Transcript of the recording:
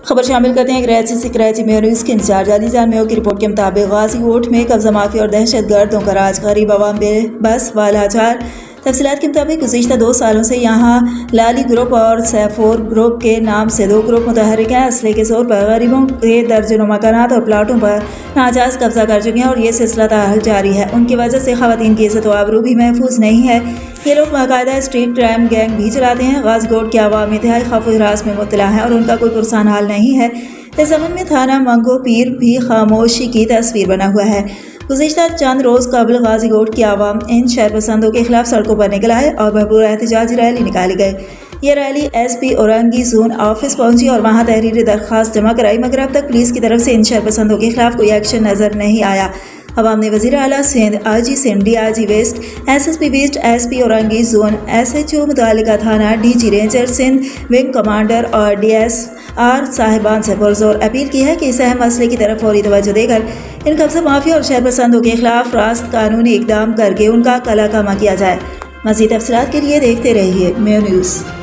खबर शामिल करते हैं कराची से। कराची में न्यूज़ के इंचार्ज अली जान मेयो की रिपोर्ट के मुताबिक गाजीकोट में कब्जा माफी और दहशत गर्दों का राज, गरीब आवाम बेबस वालाचार। तफसीलात के मुताबिक गुज़िश्ता 2 सालों से यहाँ लाली ग्रुप और सैफोर ग्रुप के नाम से 2 ग्रुप मुतहरिक हैं। असले के तौर पर गरीबों के दर्जनों मकानात और प्लाटों पर नाजायज़ कब्जा कर चुके हैं और ये सिलसिला ताहल जारी है। उनकी वजह से ख़वातीन की इज़्ज़त व आबरू भी महफूज नहीं है। ये लोग बाकायदा स्ट्रीट क्राइम गैंग भी चलाते हैं। गाजीकोट के अवाम इंतहाई खौफ व हिरास में मुब्तला है और उनका कोई पुरसान हाल नहीं है। इस ज़मन में थाना मंगो पीर भी खामोशी की तस्वीर बना हुआ है। गुज़िश्ता चंद रोज़ कबल गाजीकोट की आवाम इन शरपसंदों के खिलाफ सड़कों पर निकल आए और भरपूर एहतजाजी रैली निकाली गई। ये rally SP Orangi zone office पहुंची और वहां तहरीरी दरख्वास्त जमा कराई, मगर अब तक पुलिस की तरफ से इन शरपसंदों के खिलाफ कोई एक्शन नजर नहीं आया। अवाम ने वज़ीर आला Sindh, IG Sindh, DIG west, SSP west, SP Orangi zone, SHO मुतालिका थाना, DG ranger Sindh, wing commander और DSR साहिबान से पुरजोर अपील की है कि इस अहम मसले की तरफ फौरी तवज्जो देकर इन कब्जा माफिया और शहरपसंदों के खिलाफ रास्त कानूनी इकदाम करके उनका कला कमा किया जाए। मज़ीद तफसीलात के लिए देखते रहिए मेयो न्यूज़।